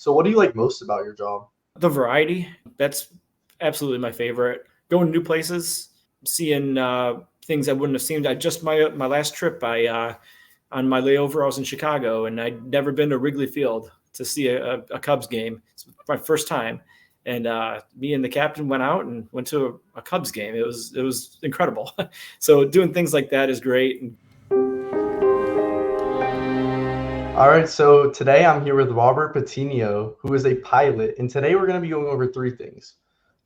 So what do you like most about your job? The variety, that's absolutely my favorite. Going to new places, seeing things I wouldn't have seen. I just my last trip, on my layover, I was in Chicago, and I'd never been to Wrigley Field to see a Cubs game. It's my first time, and me and the captain went out and went to a Cubs game. It was incredible. So doing things like that is great. All right, so today I'm here with Robert Patino, who is a pilot, and today we're going to be going over three things.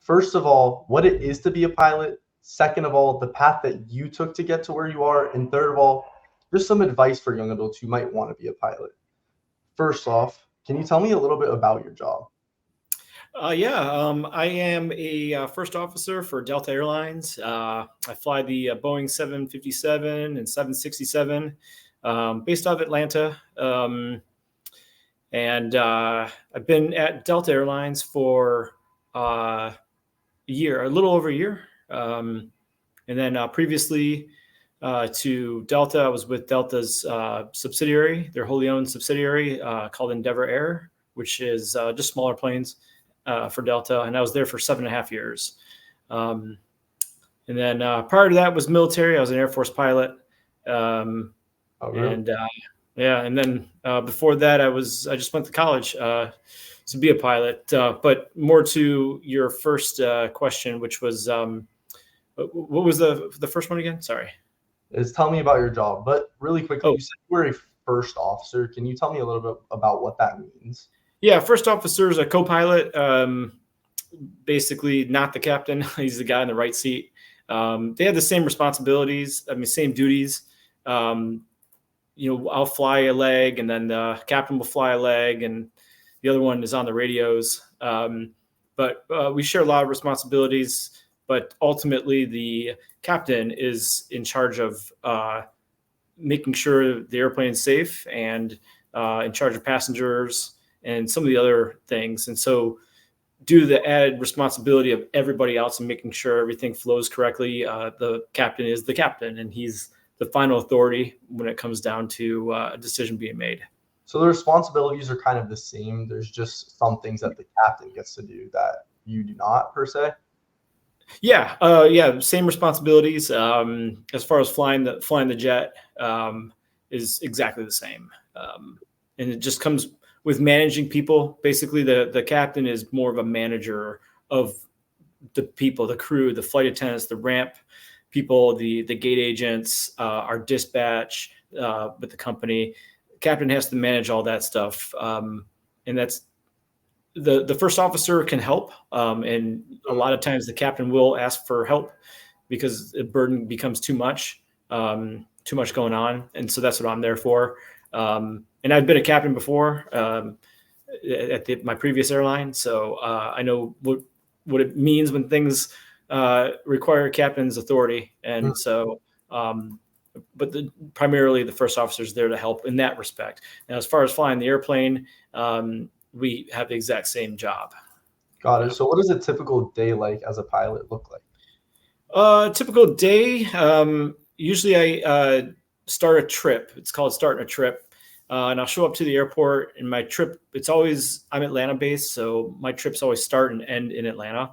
First of all, what it is to be a pilot. Second of all, the path that you took to get to where you are. And third of all, just some advice for young adults who might want to be a pilot. First off, can you tell me a little bit about your job? I am a first officer for Delta Airlines. I fly the Boeing 757 and 767, based out of Atlanta. And I've been at Delta Airlines for a year, a little over a year. And then previously to Delta, I was with Delta's subsidiary, their wholly owned subsidiary called Endeavor Air, which is just smaller planes for Delta. And I was there for 7.5 years. And then prior to that was military. I was an Air Force pilot. Oh, really? And and then before that, I just went to college to be a pilot. But more to your first question, which was what was the first one again? Sorry. Tell me about your job. But really quickly, Oh, you said you were a first officer. Can you tell me a little bit about what that means? yeah. First officer is a co-pilot. Basically, not the captain. He's the guy in the right seat. They have the same responsibilities. I mean, same duties. I'll fly a leg, and then the captain will fly a leg, and the other one is on the radios. But we share a lot of responsibilities. But ultimately, the captain is in charge of making sure the airplane is safe and in charge of passengers and some of the other things. And so, due to the added responsibility of everybody else and making sure everything flows correctly, the captain is the captain, and he's the final authority when it comes down to a decision being made. So the responsibilities are kind of the same. There's just some things that the captain gets to do that you do not, per se. Yeah, same responsibilities. As far as flying the jet, is exactly the same, and it just comes with managing people. Basically, the captain is more of a manager of the people, the crew, the flight attendants, the ramp people, the gate agents, our dispatch with the company. The captain has to manage all that stuff, and that's the first officer can help, and a lot of times the captain will ask for help because the burden becomes too much going on, and so that's what I'm there for. And I've been a captain before at my previous airline, so I know what it means when things require a captain's authority, and so. But primarily the first officer is there to help in that respect. Now, as far as flying the airplane, we have the exact same job. Got it. So what does a typical day like as a pilot look like? Typical day. Usually I start a trip. It's called starting a trip. And I'll show up to the airport, and my trip, I'm Atlanta based, so my trips always start and end in Atlanta.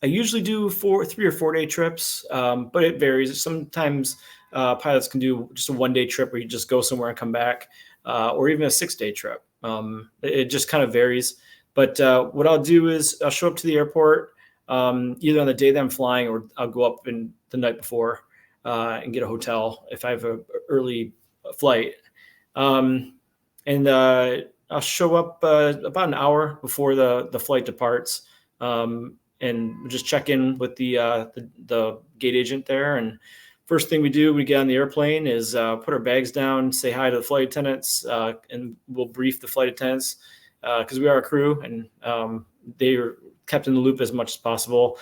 I usually do 3 or 4 day trips, but it varies. Sometimes pilots can do just a 1 day trip where you just go somewhere and come back, or even a 6 day trip. It just kind of varies. But what I'll do is I'll show up to the airport either on the day that I'm flying, or I'll go up in the night before and get a hotel if I have an early flight. And I'll show up about an hour before the flight departs, and just check in with the gate agent there. And first thing we do when we get on the airplane is put our bags down, say hi to the flight attendants, and we'll brief the flight attendants because we are a crew, and they are kept in the loop as much as possible.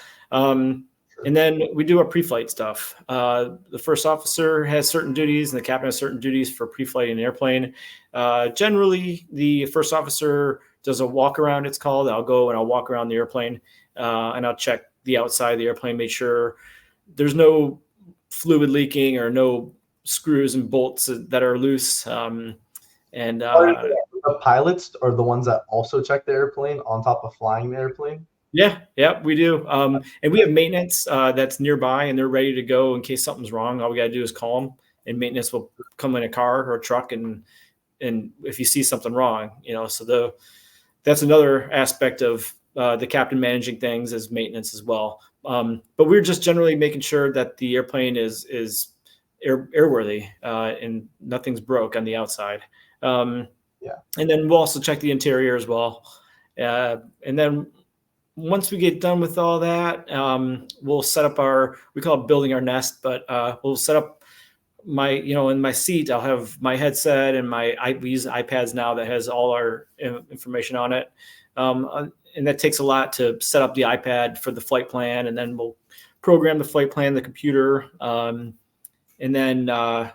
And then we do our pre-flight stuff. The first officer has certain duties, and the captain has certain duties for pre-flight in an airplane. Generally, the first officer does a walk around, it's called. I'll go and I'll walk around the airplane, and I'll check the outside of the airplane, make sure there's no fluid leaking or no screws and bolts that are loose. The pilots are the ones that also check the airplane on top of flying the airplane? Yeah, we do. And we have maintenance that's nearby, and they're ready to go in case something's wrong. All we got to do is call them, and maintenance will come in a car or a truck, and if you see something wrong, so that's another aspect of the captain managing things is maintenance as well. But we're just generally making sure that the airplane is airworthy and nothing's broke on the outside. And then we'll also check the interior as well. And then once we get done with all that, we'll set up we call it building our nest, but we'll set up in my seat, I'll have my headset and we use iPads now that has all our information on it. And that takes a lot to set up the iPad for the flight plan. And then we'll program the flight plan, the computer. And then at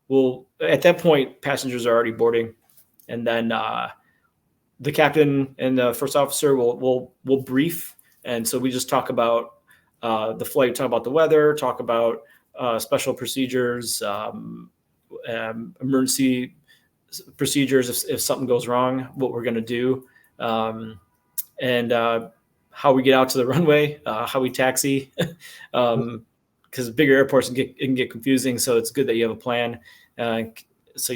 that point, passengers are already boarding. And then the captain and the first officer will brief. And so we just talk about the flight, talk about the weather, talk about special procedures, emergency procedures if something goes wrong, what we're going to do, and how we get out to the runway, how we taxi, because bigger airports can get confusing. So it's good that you have a plan, so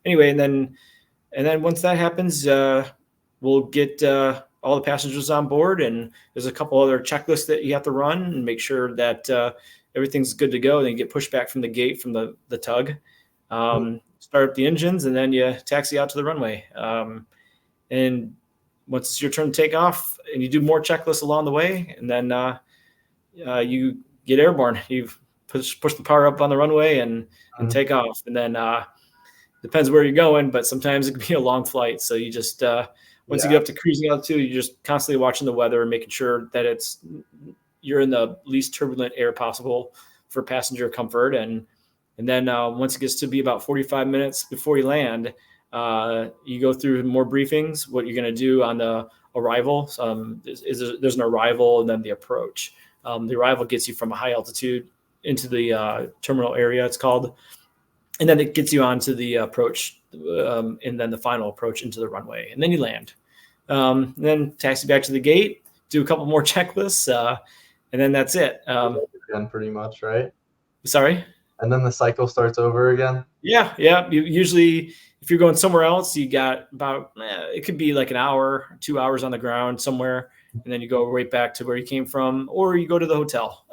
Anyway, and then once that happens, we'll get all the passengers on board, and there's a couple other checklists that you have to run and make sure that everything's good to go. Then you get pushed back from the gate from the tug, start up the engines, and then you taxi out to the runway. And once it's your turn to take off, and you do more checklists along the way, and then you get airborne. You push the power up on the runway and take off. And then depends where you're going, but sometimes it can be a long flight. So you just once you get up to cruising altitude, you're just constantly watching the weather and making sure that you're in the least turbulent air possible for passenger comfort. And then once it gets to be about 45 minutes before you land, you go through more briefings, what you're going to do on the arrival. There's an arrival and then the approach. The arrival gets you from a high altitude into the terminal area, it's called. And then it gets you onto the approach, and then the final approach into the runway. And then you land. Then taxi back to the gate, do a couple more checklists, and then that's it. Again, pretty much, right? Sorry? And then the cycle starts over again? Yeah. Usually, if you're going somewhere else, you got about, it could be like an hour, 2 hours on the ground somewhere, and then you go right back to where you came from, or you go to the hotel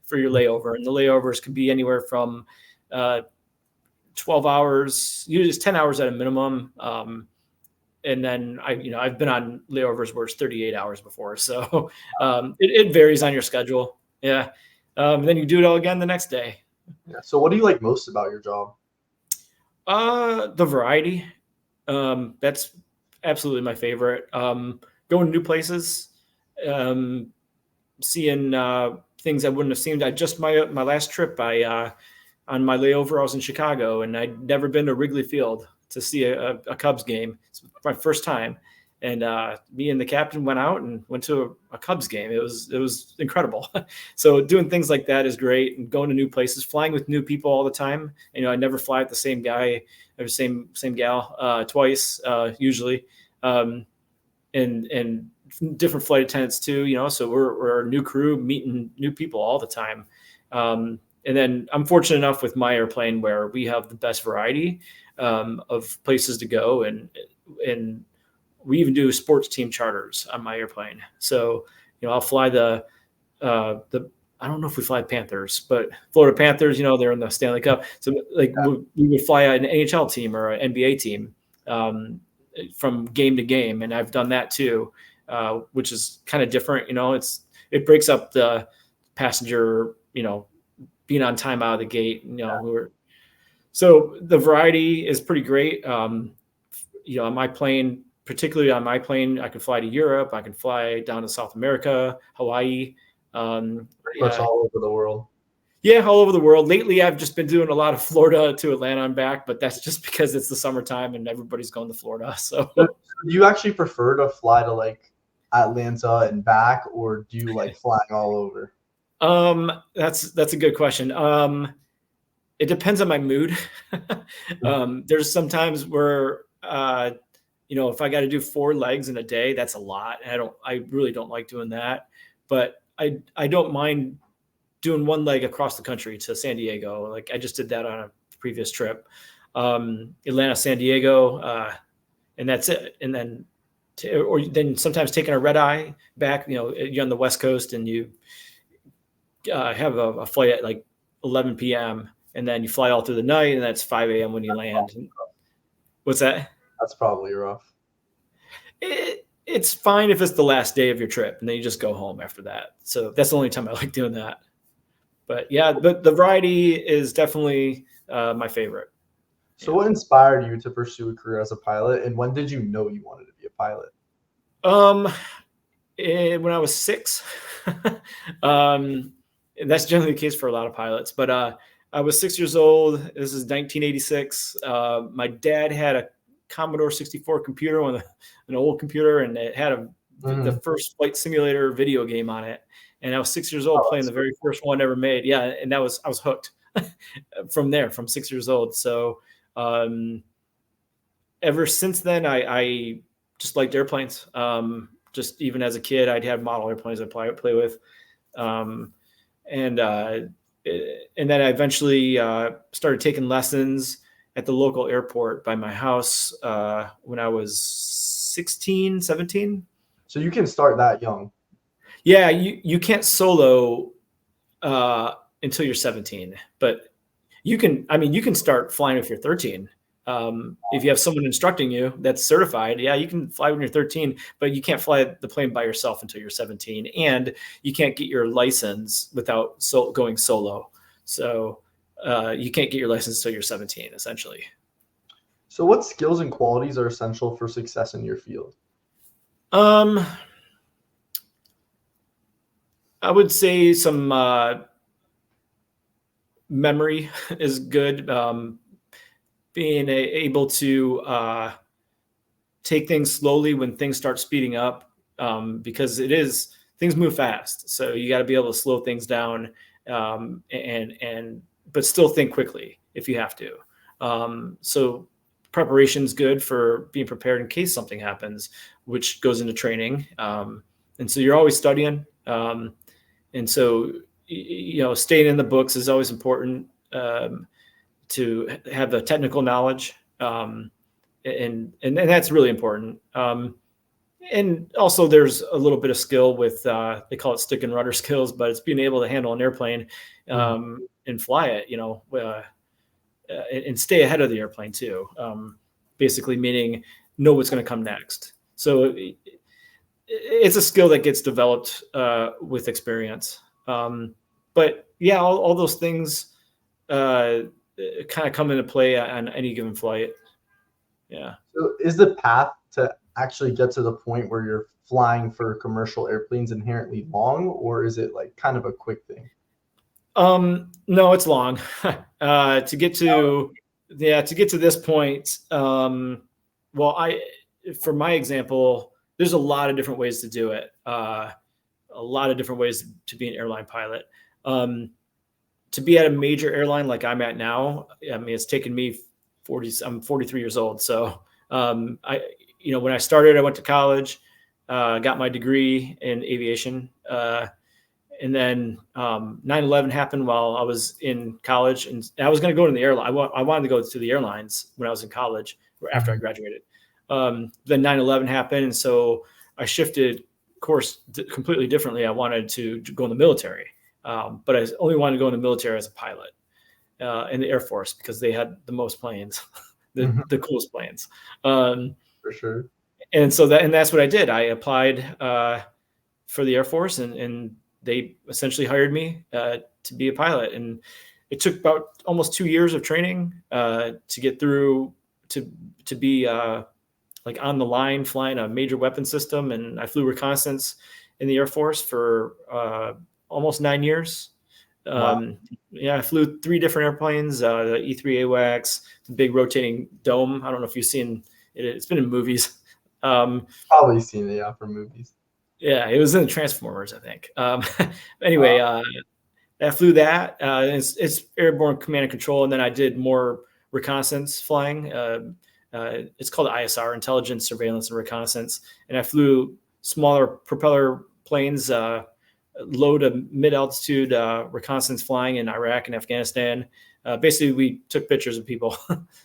for your layover. And the layovers could be anywhere from 12 hours, usually it's 10 hours at a minimum. And then I've been on layovers where it's 38 hours before. So it varies on your schedule. Yeah. And then you do it all again the next day. Yeah. So what do you like most about your job? The variety. That's absolutely my favorite. Going to new places, seeing things I wouldn't have seen. My last trip, on my layover, I was in Chicago, and I'd never been to Wrigley Field to see a Cubs game. It's my first time, and me and the captain went out and went to a Cubs game. It was incredible. So doing things like that is great, and going to new places, flying with new people all the time. I never fly with the same guy or same gal twice usually, and different flight attendants too. So we're a new crew, meeting new people all the time. And then I'm fortunate enough with my airplane where we have the best variety of places to go, and we even do sports team charters on my airplane. So I'll fly the I don't know if we fly Panthers, but Florida Panthers, they're in the Stanley Cup. So we would fly an NHL team or an NBA team from game to game, and I've done that too, which is kind of different. It breaks up the passenger, being on time out of the gate, so the variety is pretty great. On my plane, particularly on my plane, I can fly to Europe. I can fly down to South America, Hawaii. Pretty much all over the world. Yeah, all over the world. Lately, I've just been doing a lot of Florida to Atlanta and back, but that's just because it's the summertime and everybody's going to Florida. So do you actually prefer to fly to like Atlanta and back, or do you like flying all over? That's a good question. It depends on my mood. There's some times where if I got to do 4 legs in a day, that's a lot. And I really don't like doing that, but I don't mind doing 1 leg across the country to San Diego. Like I just did that on a previous trip, Atlanta, San Diego, and that's it. And then, or then sometimes taking a red eye back, you're on the West Coast and you have a flight at like 11 p.m. and then you fly all through the night and that's 5 a.m. when you land. What's that? That's probably rough. It's fine if it's the last day of your trip and then you just go home after that. So that's the only time I like doing that. But yeah, the variety is definitely my favorite. So what inspired you to pursue a career as a pilot, and when did you know you wanted to be a pilot? When I was 6. That's generally the case for a lot of pilots. But I was 6 years old. This is 1986. My dad had a Commodore 64 computer, an old computer, and it had the first flight simulator video game on it. And I was 6 years old playing the very first one ever made. Yeah, and I was hooked from 6 years old. So ever since then, I just liked airplanes. Just even as a kid, I'd have model airplanes I'd play with. And then I eventually started taking lessons at the local airport by my house when I was 16, 17. So you can start that young. Yeah, you can't solo until you're 17, but you can start flying if you're 13. If you have someone instructing you that's certified, yeah, you can fly when you're 13, but you can't fly the plane by yourself until you're 17, and you can't get your license without going solo. So you can't get your license until you're 17, essentially. So what skills and qualities are essential for success in your field? I would say some memory is good. Being able to take things slowly when things start speeding up, because things move fast. So you got to be able to slow things down, but still think quickly if you have to. So preparation is good for being prepared in case something happens, which goes into training. And so you're always studying. And so, staying in the books is always important, to have the technical knowledge. And that's really important. And also there's a little bit of skill with, they call it stick and rudder skills, but it's being able to handle an airplane, and fly it, and stay ahead of the airplane too. Basically meaning know what's going to come next. So it's a skill that gets developed with experience. But yeah, all those things kind of come into play on any given flight. Yeah. So is the path to actually get to the point where you're flying for commercial airplanes inherently long, or is it like kind of a quick thing? No, it's long. To get to this point, for my example, there's a lot of different ways to do it. A lot of different ways to be an airline pilot. To be at a major airline like I'm at now, it's taken me I'm 43 years old. So, when I started, I went to college, got my degree in aviation. And then 9/11 happened while I was in college, and I was going to go to the airline. I wanted to go to the airlines when I was in college, or after I graduated. Then 9/11 happened, and so I shifted course completely differently. I wanted to go in the military, but I only wanted to go in the military as a pilot in the Air Force because they had the most planes, the coolest planes. For sure. And so that's what I did. I applied for the Air Force, and they essentially hired me to be a pilot. And it took about almost 2 years of training to get through to be like on the line flying a major weapon system. And I flew reconnaissance in the Air Force for almost 9 years. Wow. Yeah, I flew 3 different airplanes, the E-3 AWACS, the big rotating dome. I don't know if you've seen it. It's been in movies. Probably seen it, yeah, from movies. Yeah, it was in the Transformers, I think. Anyway, I flew that. It's airborne command and control, and then I did more reconnaissance flying. It's called ISR, Intelligence, Surveillance, and Reconnaissance. And I flew smaller propeller planes, low to mid altitude reconnaissance flying in Iraq and Afghanistan. Basically, we took pictures of people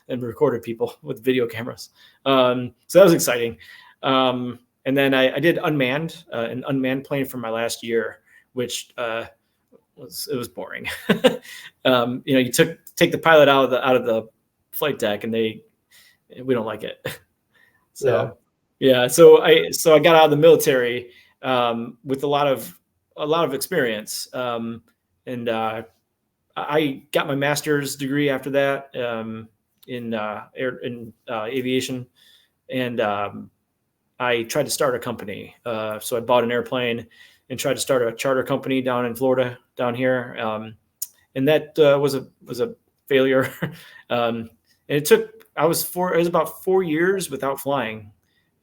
and recorded people with video cameras. So that was exciting. And then I did an unmanned plane for my last year, which was boring. You take the pilot out of the flight deck, and we don't like it. So yeah. So I got out of the military with a lot of experience, and I got my master's degree after that in aviation, and I tried to start a company. So I bought an airplane and tried to start a charter company down in Florida, down here, and that was a failure. And it was about 4 years without flying,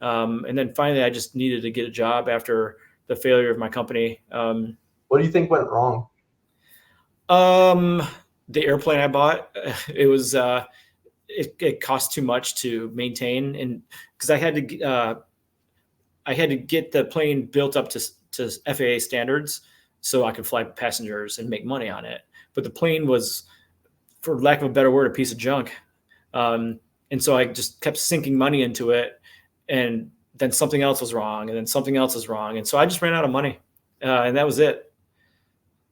and then finally I just needed to get a job after the failure of my company. What do you think went wrong? The airplane I bought, it was it cost too much to maintain, and because I had to get the plane built up to FAA standards so I could fly passengers and make money on it. But the plane was, for lack of a better word, a piece of junk. And so I just kept sinking money into it, and then something else was wrong, and then something else was wrong, and so I just ran out of money, and that was it.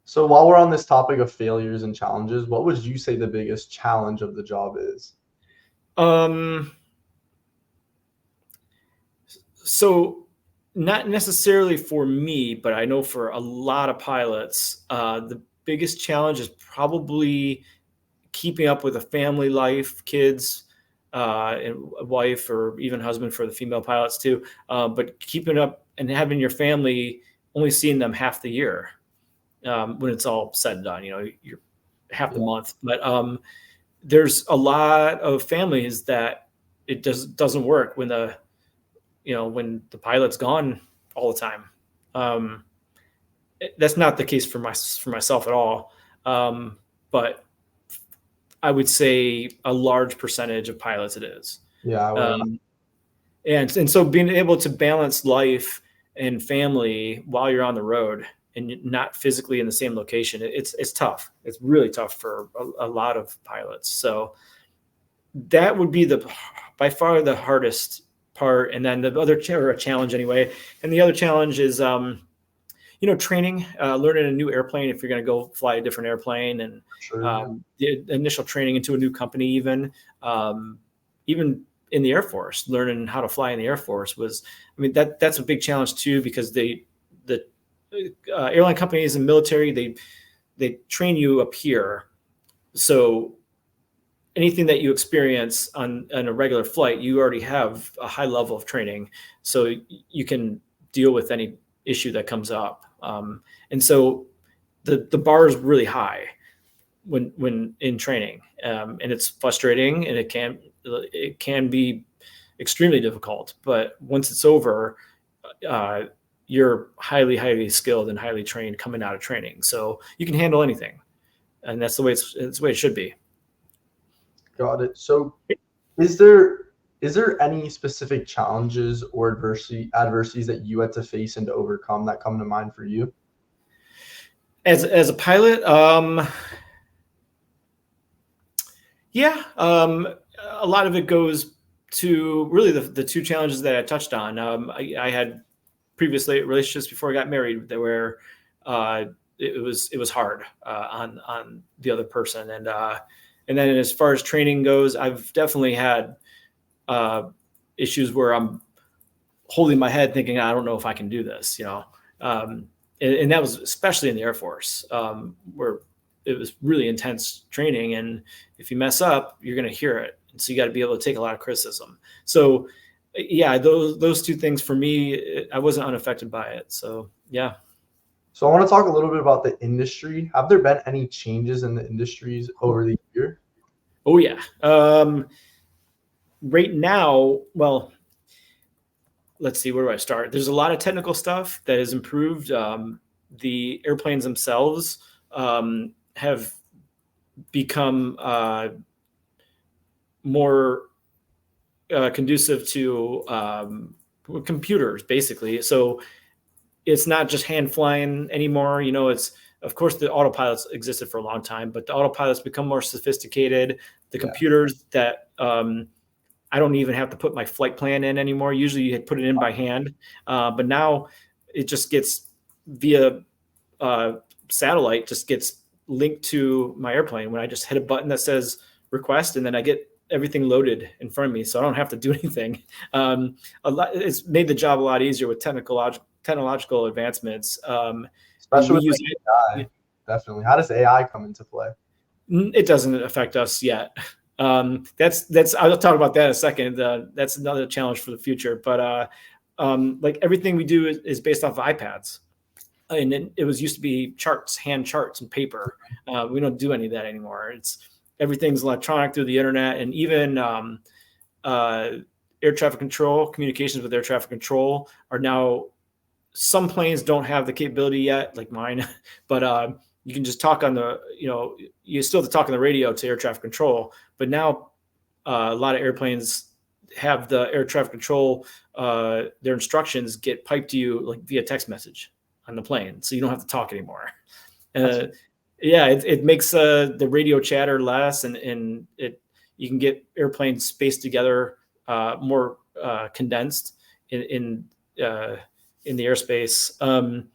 So while we're on this topic of failures and challenges, what would you say the biggest challenge of the job is? So not necessarily for me, but I know for a lot of pilots, the biggest challenge is probably keeping up with a family life, kids, and a wife, or even husband for the female pilots too. But keeping up and having your family, only seeing them half the year. When it's all said and done, you're half the month. But there's a lot of families that it doesn't work when the pilot's gone all the time. That's not the case for myself at all. But I would say a large percentage of pilots it is. Yeah. And so being able to balance life and family while you're on the road and not physically in the same location, it's tough. It's really tough for a lot of pilots. So that would be by far the hardest part. And then the other challenge anyway. And the other challenge is, training, learning a new airplane if you're going to go fly a different airplane, and the initial training into a new company, even in the Air Force, learning how to fly in the Air Force that's a big challenge too, because the airline companies and military, they train you up here. So anything that you experience on a regular flight, you already have a high level of training, so you can deal with any issue that comes up. And so the bar is really high when in training, and it's frustrating, and it can be extremely difficult. But once it's over, you're highly, highly skilled and highly trained coming out of training, so you can handle anything, and that's the way it should be. Got it. So is there any specific challenges or adversities that you had to face and to overcome that come to mind for you? As a pilot, a lot of it goes to really the two challenges that I touched on. I had previous relationships before I got married where it was hard on the other person, and then as far as training goes, I've definitely had issues where I'm holding my head thinking, I don't know if I can do this, and that was especially in the Air Force, where it was really intense training. And if you mess up, you're going to hear it. And so you got to be able to take a lot of criticism. So yeah, those two things for me, I wasn't unaffected by it. So yeah. So I want to talk a little bit about the industry. Have there been any changes in the industries over the year? Oh yeah. Right now, well, let's see, where do I start? There's a lot of technical stuff that has improved. The airplanes themselves have become more conducive to computers, basically. So it's not just hand flying anymore. It's, of course, the autopilots existed for a long time, but the autopilots become more sophisticated. The computers that I don't even have to put my flight plan in anymore. Usually you had put it in by hand, but now it just gets via satellite, just gets linked to my airplane when I just hit a button that says request, and then I get everything loaded in front of me, so I don't have to do anything. It's made the job a lot easier with technological advancements. Especially with AI, definitely. How does AI come into play? It doesn't affect us yet. That's I'll talk about that in a second. That's another challenge for the future. But like everything we do is based off of iPads, and it was used to be charts, hand charts, and paper. We don't do any of that anymore. Everything's electronic through the internet, and even air traffic control, communications with air traffic control are now. Some planes don't have the capability yet, like mine, but you can just talk on you still have to talk on the radio to air traffic control. But now a lot of airplanes have the air traffic control, their instructions get piped to you like via text message on the plane. So you don't have to talk anymore. It makes the radio chatter less, and you can get airplanes spaced together more condensed in the airspace. And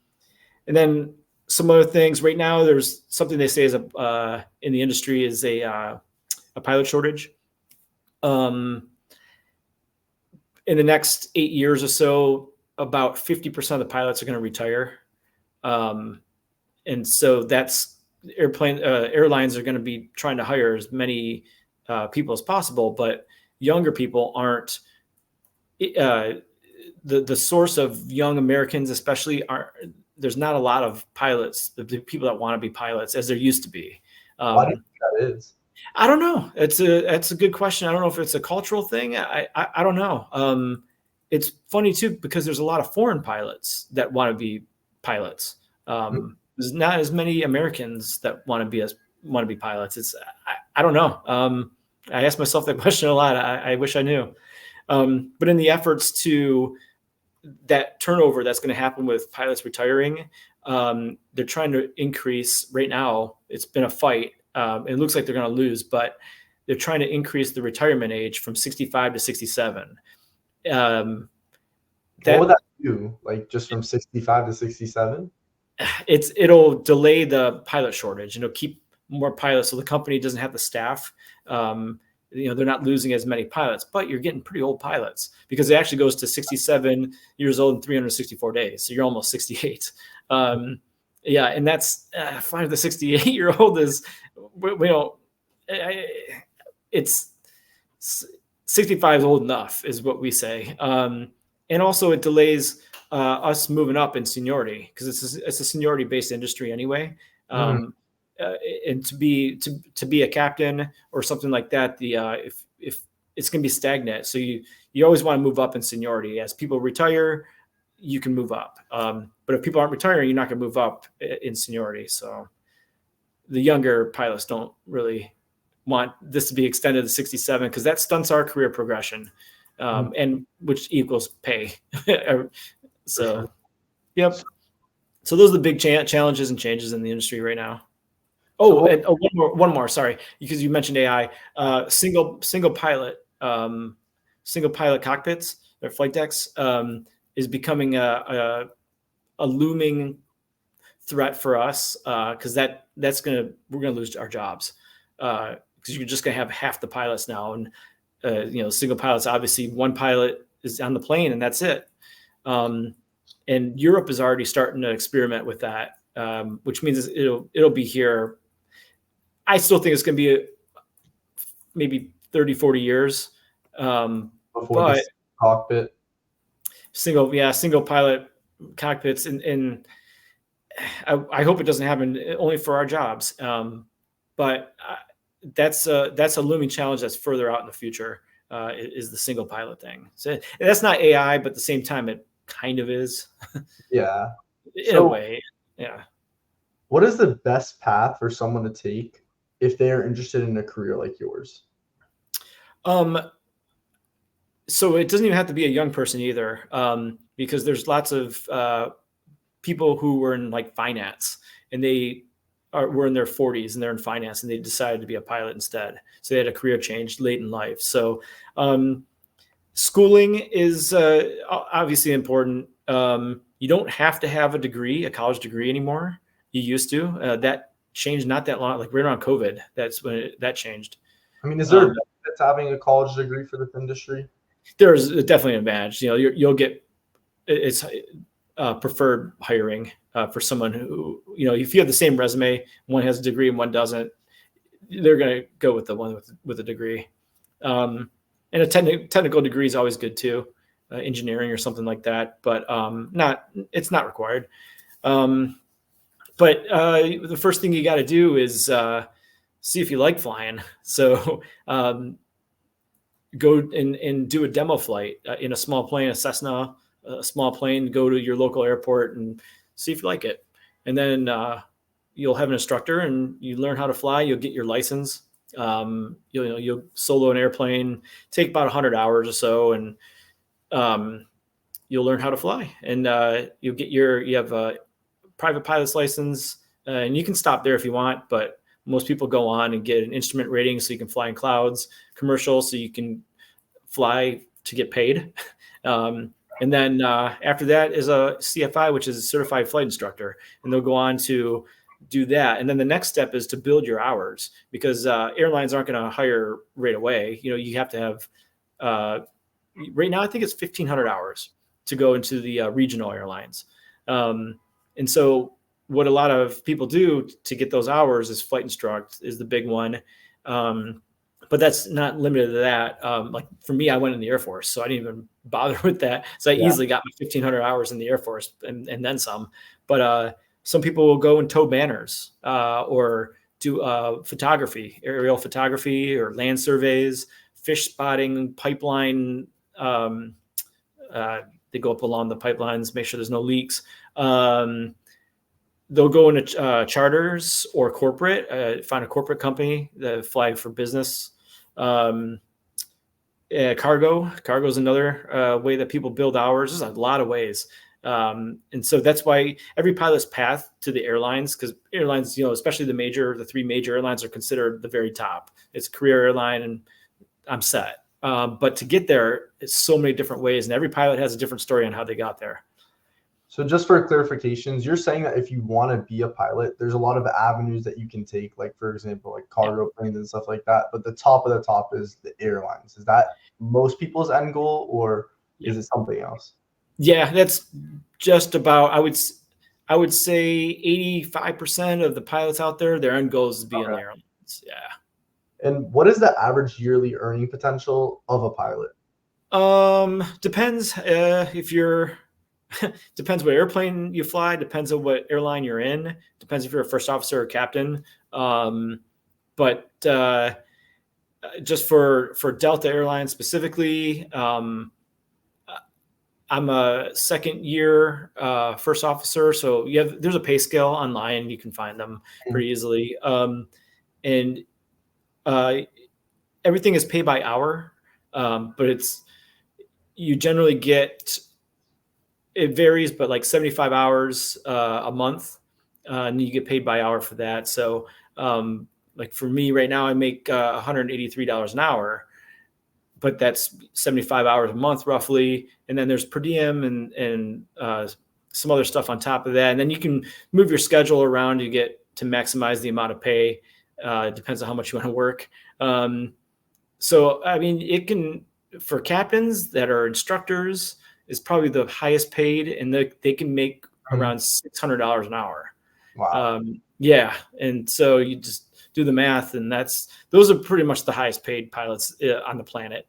then some other things right now, there's something they say is in the industry is a pilot shortage. In the next 8 years or so, about 50% of the pilots are going to retire. And so that's airlines are going to be trying to hire as many people as possible, but younger people aren't, the source of young Americans, especially, there's not a lot of pilots, the people that want to be pilots as there used to be. Why do you think that is? I don't know. That's a good question. I don't know if it's a cultural thing. I don't know. It's funny too, because there's a lot of foreign pilots that want to be pilots. There's not as many Americans that want to be pilots. I don't know. I ask myself that question a lot. I wish I knew. But in the efforts to that turnover that's going to happen with pilots retiring, they're trying to increase right now. It's been a fight. It looks like they're going to lose, but they're trying to increase the retirement age from 65 to 67. What would that do? Like just from 65 to 67? It'll delay the pilot shortage, and it'll keep more pilots so the company doesn't have the staff. They're not losing as many pilots, but you're getting pretty old pilots because it actually goes to 67 years old in 364 days. So you're almost 68. And that's 5 to 68-year-old is, it's 65 is old enough is what we say. And also it delays us moving up in seniority because it's a seniority based industry anyway. And to be a captain or something like that, if it's going to be stagnant, so you always want to move up in seniority. As people retire, you can move up. But if people aren't retiring, you're not going to move up in seniority. So the younger pilots don't really want this to be extended to 67 because that stunts our career progression, and which equals pay. So, yep. So those are the big challenges and changes in the industry right now. One more. Sorry, because you mentioned AI. Single pilot cockpits or flight decks is becoming a looming threat for us because we're gonna lose our jobs because you're just gonna have half the pilots now, and single pilots. Obviously, one pilot is on the plane and that's it. And Europe is already starting to experiment with that, which means it'll be here. I still think it's going to be maybe 30, 40 years. Before but the cockpit. Single pilot cockpits. And I hope it doesn't happen only for our jobs. But that's a looming challenge that's further out in the future, is the single pilot thing. So that's not AI, but at the same time, it kind of is. Yeah. In a way. Yeah. What is the best path for someone to take if they are interested in a career like yours? So it doesn't even have to be a young person either, because there's lots of people who were in like finance, and were in their 40s and they're in finance, and they decided to be a pilot instead. So they had a career change late in life. So schooling is obviously important. You don't have to have a college degree anymore. You used to. That changed not that long, like right around COVID. That's when that changed. I mean, is there a benefit to having a college degree for this industry? There's definitely an advantage. You'll get it's preferred hiring for someone who, if you have the same resume, one has a degree and one doesn't, they're going to go with the one with a degree. And a technical degree is always good too, engineering or something like that, but it's not required. But the first thing you got to do is see if you like flying. So go and do a demo flight in a small plane, a Cessna, a small plane. Go to your local airport and see if you like it. And then you'll have an instructor and you learn how to fly. You'll get your license. You'll solo an airplane, take about 100 hours or so, and you'll learn how to fly. And you have a private pilot's license, and you can stop there if you want, but most people go on and get an instrument rating so you can fly in clouds, commercial so you can fly to get paid. And then after that is a CFI, which is a certified flight instructor, and they'll go on to do that. And then the next step is to build your hours, because airlines aren't going to hire right away. You have to have right now, I think it's 1,500 hours to go into the regional airlines. And so what a lot of people do to get those hours is flight instruct is the big one. But that's not limited to that. Like for me, I went in the Air Force, so I didn't even bother with that. So I easily got my 1,500 hours in the Air Force and then some. But some people will go and tow banners or do photography, aerial photography or land surveys, fish spotting, pipeline. They go up along the pipelines, make sure there's no leaks. They'll go into charters or corporate, find a corporate company that fly for business. Cargo is another way that people build hours. There's a lot of ways. And so that's why every pilot's path to the airlines, because airlines, especially the 3 major airlines are considered the very top. It's career airline and I'm set. But to get there, it's so many different ways, and every pilot has a different story on how they got there. So just for clarifications, you're saying that if you want to be a pilot, there's a lot of avenues that you can take, like, for example, like cargo planes and stuff like that. But the top of the top is the airlines. Is that most people's end goal, or is it something else? Yeah, that's just about, I would say 85% of the pilots out there, their end goal is to be in the airlines. Yeah. And what is the average yearly earning potential of a pilot? Depends if you're depends what airplane you fly, depends on what airline you're in, depends if you're a first officer or captain. But just for Delta Airlines specifically, I'm a second year first officer, so there's a pay scale online. You can find them pretty easily, and everything is pay by hour, but you generally get. It varies, but like 75 hours a month, and you get paid by hour for that. So, like for me right now, I make $183 an hour, but that's 75 hours a month roughly. And then there's per diem and some other stuff on top of that. And then you can move your schedule around to get to maximize the amount of pay. It depends on how much you want to work. So, I mean, it can, for captains that are instructors, is probably the highest paid, and they can make around $600 an hour. Wow. Yeah. And so you just do the math, and those are pretty much the highest paid pilots on the planet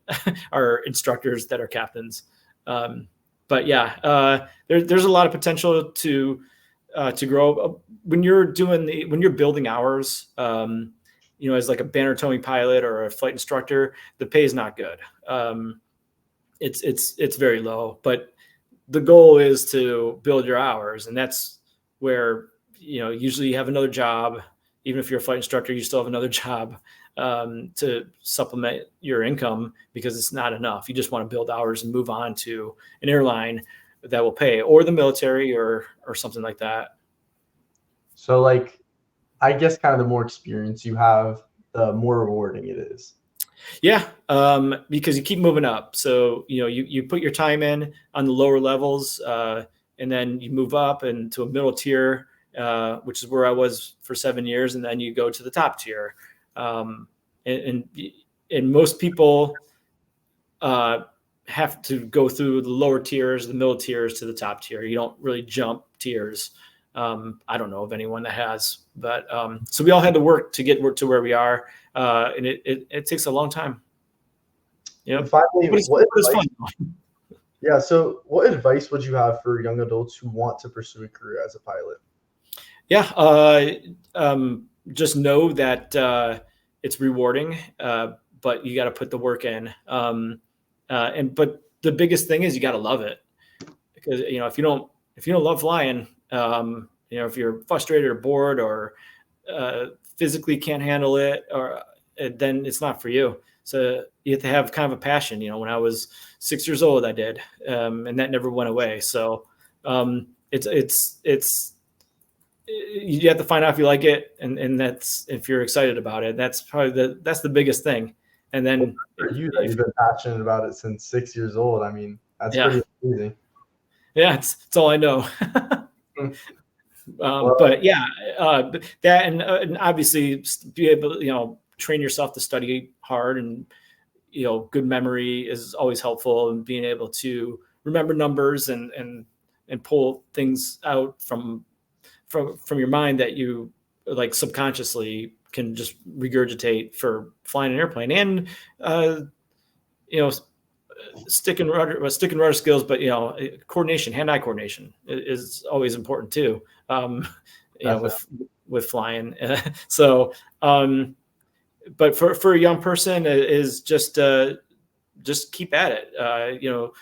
are instructors that are captains. But yeah, there's a lot of potential to grow when you're building hours, as like a banner towing pilot or a flight instructor, the pay is not good. It's very low, but the goal is to build your hours. And that's where, usually you have another job. Even if you're a flight instructor, you still have another job. to supplement your income because it's not enough. You just want to build hours and move on to an airline that will pay, or the military, or something like that. So like, I guess kind of the more experience you have, the more rewarding it is. Yeah, because you keep moving up. So you put your time in on the lower levels, and then you move up into a middle tier, which is where I was for 7 years, and then you go to the top tier. And most people have to go through the lower tiers, the middle tiers to the top tier. You don't really jump tiers. I don't know of anyone that has, but so we all had to work to get to where we are, and it takes a long time. Yeah. Finally, it's fun. Yeah. So, what advice would you have for young adults who want to pursue a career as a pilot? Yeah. Just know that it's rewarding, but you got to put the work in. But the biggest thing is you got to love it, because if you don't love flying, if you're frustrated or bored or physically can't handle it, or then it's not for you. So you have to have kind of a passion. When I was 6 years old, I did, and that never went away. So it's you have to find out if you like it, and that's if you're excited about it. That's probably that's the biggest thing. And then you've been passionate about it since 6 years old. I mean, that's pretty amazing. Yeah, it's all I know. But yeah, that and obviously be able to train yourself to study hard, and good memory is always helpful, and being able to remember numbers and pull things out from your mind that you like subconsciously can just regurgitate for flying an airplane, and stick and rudder skills, but coordination, hand-eye coordination is always important too. With flying. So, but for a young person is just keep at it.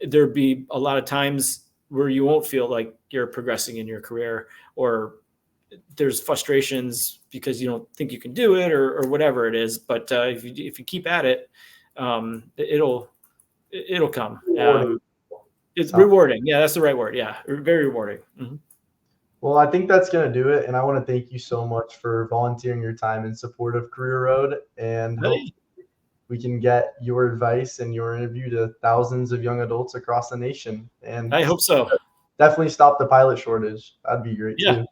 There'd be a lot of times where you won't feel like you're progressing in your career, or there's frustrations because you don't think you can do it, or whatever it is. But if you keep at it, it'll come. It's rewarding. Yeah, that's the right word. Yeah, very rewarding. Mm-hmm. Well, I think that's going to do it. And I want to thank you so much for volunteering your time in support of Career Road. And hope we can get your advice and your interview to thousands of young adults across the nation. And I hope so. Definitely stop the pilot shortage. That'd be great too.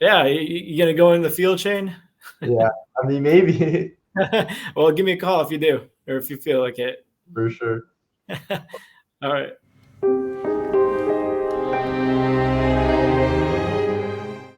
Yeah. You going to go in the field chain? Yeah. I mean, maybe. Well, give me a call if you do, or if you feel like it. For sure. All right.